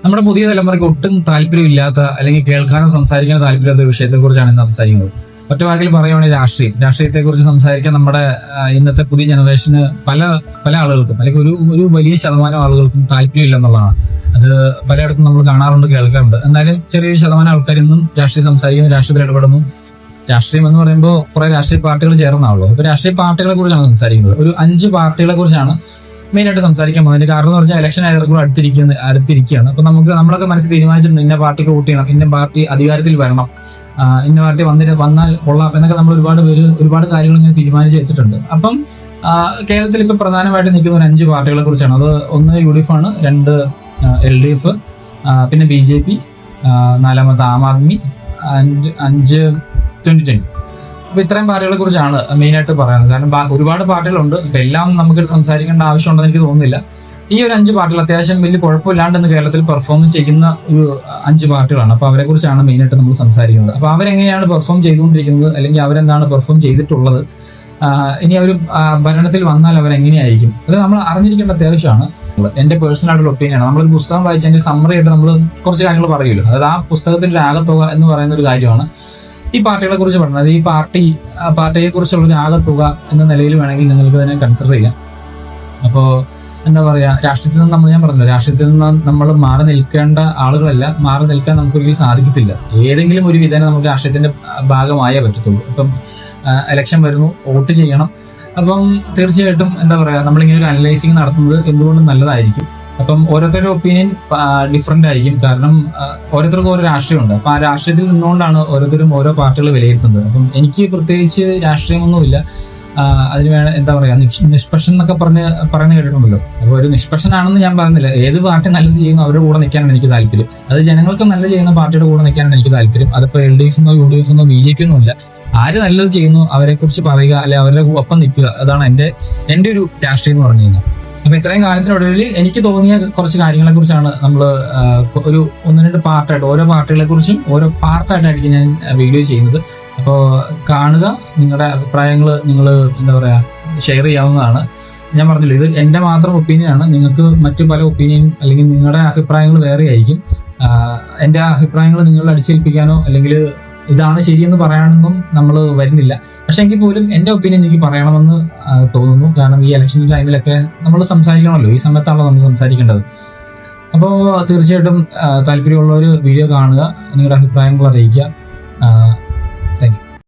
നമ്മുടെ പുതിയ തലമുറയ്ക്ക് ഒട്ടും താല്പര്യമില്ലാത്ത അല്ലെങ്കിൽ കേൾക്കാനോ സംസാരിക്കാനോ താല്പര്യമില്ലാത്ത ഒരു വിഷയത്തെക്കുറിച്ചാണ് ഇന്ന് സംസാരിക്കുന്നത്. ഒറ്റ വാക്കിൽ പറയുവാണെങ്കിൽ രാഷ്ട്രീയത്തെക്കുറിച്ച് സംസാരിക്കാൻ നമ്മുടെ ഇന്നത്തെ പുതിയ ജനറേഷന് പല പല ആളുകൾക്കും അല്ലെങ്കിൽ ഒരു വലിയ ശതമാനം ആളുകൾക്കും താല്പര്യമില്ല എന്നുള്ളതാണ്. അത് പലയിടത്തും നമ്മൾ കാണാറുണ്ട്, കേൾക്കാറുണ്ട്. എന്നാലും ചെറിയൊരു ശതമാനം ആൾക്കാർ ഇന്നും രാഷ്ട്രീയം സംസാരിക്കുന്നു, രാഷ്ട്രീയത്തിൽ ഇടപെടുന്നു. രാഷ്ട്രീയം എന്ന് പറയുമ്പോൾ കുറെ രാഷ്ട്രീയ പാർട്ടികൾ ചേർന്നാണല്ലോ. അപ്പൊ രാഷ്ട്രീയ പാർട്ടികളെ കുറിച്ചാണ് സംസാരിക്കുന്നത്. ഒരു 5 പാർട്ടികളെ കുറിച്ചാണ് മെയിനായിട്ട് സംസാരിക്കാൻ പോകുന്നത്. കാരണം എന്ന് പറഞ്ഞാൽ ഇലക്ഷൻ ഏതെങ്കിലും അടുത്തിരിക്കുകയാണ്. അപ്പൊ നമ്മളൊക്കെ മനസ്സിൽ തീരുമാനിച്ചിട്ടുണ്ട് ഇന്ന പാർട്ടിക്ക് വോട്ട് ചെയ്യണം, ഇന്ന പാർട്ടി അധികാരത്തിൽ വരണം, ഇന്ന പാർട്ടി വന്നാൽ കൊള്ളാം എന്നൊക്കെ നമ്മൾ ഒരുപാട് കാര്യങ്ങൾ ഇങ്ങനെ തീരുമാനിച്ച് വെച്ചിട്ടുണ്ട്. അപ്പം കേരളത്തിൽ ഇപ്പൊ പ്രധാനമായിട്ട് നിൽക്കുന്ന ഒരു 5 പാർട്ടികളെ കുറിച്ചാണ്. അത് 1 UDF ആണ്, 2 LDF, പിന്നെ BJP, 4 ആം ആദ്മി, 5 2010. അപ്പൊ ഇത്രയും പാർട്ടികളെ കുറിച്ചാണ് മെയിനായിട്ട് പറയുന്നത്. കാരണം ഒരുപാട് പാർട്ടികളുണ്ട്. ഇപ്പൊ എല്ലാം നമുക്ക് സംസാരിക്കേണ്ട ആവശ്യമുണ്ടെന്ന് എനിക്ക് തോന്നുന്നില്ല. ഈ ഒരു 5 പാർട്ടികൾ അത്യാവശ്യം വലിയ കുഴപ്പമില്ലാണ്ട് ഇന്ന് കേരളത്തിൽ പെർഫോം ചെയ്യുന്ന ഒരു 5 പാർട്ടികളാണ്. അപ്പൊ അവരെ കുറിച്ചാണ് മെയിനായിട്ട് നമ്മൾ സംസാരിക്കുന്നത്. അപ്പൊ അവരെങ്ങനെയാണ് പെർഫോം ചെയ്തുകൊണ്ടിരിക്കുന്നത്, അല്ലെങ്കിൽ അവരെന്താണ് പെർഫോം ചെയ്തിട്ടുള്ളത്, ഇനി അവർ ഭരണത്തിൽ വന്നാൽ അവരെങ്ങനെയായിരിക്കും, അത് നമ്മൾ അറിഞ്ഞിരിക്കേണ്ട അത്യാവശ്യമാണ്. എന്റെ പേഴ്സണൽ ആയിട്ടുള്ള ഒപ്പീനിയനാണ്. നമ്മളൊരു പുസ്തകം വായിച്ചതിന്റെ സമ്മറി ആയിട്ട് നമ്മൾ കുറച്ച് കാര്യങ്ങൾ പറയുമല്ലോ, അതായത് ആ പുസ്തകത്തിന്റെ ഒരു ആകത്തുക എന്ന് പറയുന്ന ഒരു കാര്യമാണ് ഈ പാർട്ടികളെ കുറിച്ച് പറഞ്ഞത്. ഈ പാർട്ടിയെ കുറിച്ചുള്ള ഒരു ആകത്തുക എന്ന നിലയിൽ വേണമെങ്കിൽ നിങ്ങൾക്ക് തന്നെ കൺസിഡർ ചെയ്യാം. അപ്പോൾ എന്താ പറയാ, രാഷ്ട്രീയത്തിൽ നിന്ന് ഞാൻ പറഞ്ഞില്ല, രാഷ്ട്രീയത്തിൽ നിന്ന് നമ്മൾ മാറി നിൽക്കേണ്ട ആളുകളല്ല. മാറി നിൽക്കാൻ നമുക്കൊരിക്കലും സാധിക്കത്തില്ല. ഏതെങ്കിലും ഒരു വിധേന നമുക്ക് രാഷ്ട്രീയത്തിന്റെ ഭാഗമായേ പറ്റത്തുള്ളൂ. ഇപ്പം ഇലക്ഷൻ വരുന്നു, വോട്ട് ചെയ്യണം. അപ്പം തീർച്ചയായിട്ടും എന്താ പറയാ, നമ്മളിങ്ങനെ ഒരു അനലൈസിങ് നടത്തുന്നത് എന്തുകൊണ്ടും നല്ലതായിരിക്കും. അപ്പം ഓരോരുത്തരുടെ ഒപ്പീനിയൻ ഡിഫറെന്റ് ആയിരിക്കും. കാരണം ഓരോരുത്തർക്കും ഓരോ രാഷ്ട്രീയമുണ്ട്. അപ്പൊ ആ രാഷ്ട്രീയത്തിൽ നിന്നുകൊണ്ടാണ് ഓരോരുത്തരും ഓരോ പാർട്ടികൾ വിലയിരുത്തുന്നത്. അപ്പം എനിക്ക് പ്രത്യേകിച്ച് രാഷ്ട്രീയമൊന്നുമില്ല. അതിന് എന്താ പറയാ, നിഷ്പക്ഷൻ എന്നൊക്കെ പറഞ്ഞു കേട്ടിട്ടുണ്ടല്ലോ. അപ്പോൾ ഒരു നിഷ്പക്ഷനാണെന്ന് ഞാൻ പറയുന്നില്ല. ഏത് പാർട്ടി നല്ലത് ചെയ്യുന്നു അവരുടെ കൂടെ നിൽക്കാനാണ് എനിക്ക് താല്പര്യം. അത് ജനങ്ങൾക്ക് നല്ലത് ചെയ്യുന്ന പാർട്ടിയുടെ കൂടെ നിൽക്കാനാണ് എനിക്ക് താല്പര്യം. അതിപ്പോൾ LDF എന്നോ UDF എന്നോ BJP ഒന്നും ഇല്ല. ആര് നല്ലത് ചെയ്യുന്നു അവരെ കുറിച്ച് പറയുക, അല്ലെ അവരുടെ ഒപ്പം നിൽക്കുക. അതാണ് എന്റെ ഒരു രാഷ്ട്രീയം എന്ന് പറഞ്ഞു കഴിഞ്ഞാൽ. അപ്പൊ ഇത്രയും കാലത്തിനൊടുവിൽ എനിക്ക് തോന്നിയ കുറച്ച് കാര്യങ്ങളെ കുറിച്ചാണ് നമ്മൾ ഒരു 1-2 പാർട്ടായിട്ട്, ഓരോ പാർട്ടികളെ കുറിച്ചും ഓരോ പാർട്ടായിട്ടായിരിക്കും ഞാൻ വീഡിയോ ചെയ്യുന്നത്. അപ്പോൾ കാണുക, നിങ്ങളുടെ അഭിപ്രായങ്ങൾ നിങ്ങൾ എന്താ പറയാ ഷെയർ ചെയ്യാവുന്നതാണ്. ഞാൻ പറഞ്ഞില്ല, ഇത് എന്റെ മാത്രം ഒപ്പീനിയനാണ്. നിങ്ങൾക്ക് മറ്റു പല ഒപ്പീനിയൻ അല്ലെങ്കിൽ നിങ്ങളുടെ അഭിപ്രായങ്ങൾ വേറെ ആയിരിക്കും. എന്റെ അഭിപ്രായങ്ങൾ നിങ്ങൾ അടിച്ചേൽപ്പിക്കാനോ അല്ലെങ്കിൽ ഇതാണ് ശരിയെന്ന് പറയാനൊന്നും നമ്മൾ വരുന്നില്ല. പക്ഷെ എങ്കിൽ പോലും എന്റെ ഒപ്പീനിയൻ എനിക്ക് പറയണമെന്ന് തോന്നുന്നു. കാരണം ഈ ഇലക്ഷൻ ടൈമിലൊക്കെ നമ്മൾ സംസാരിക്കണമല്ലോ, ഈ സമയത്താണല്ലോ നമ്മൾ സംസാരിക്കേണ്ടത്. അപ്പോൾ തീർച്ചയായിട്ടും താല്പര്യമുള്ള ഒരു വീഡിയോ കാണുക, നിങ്ങളുടെ അഭിപ്രായങ്ങൾ അറിയിക്കുക.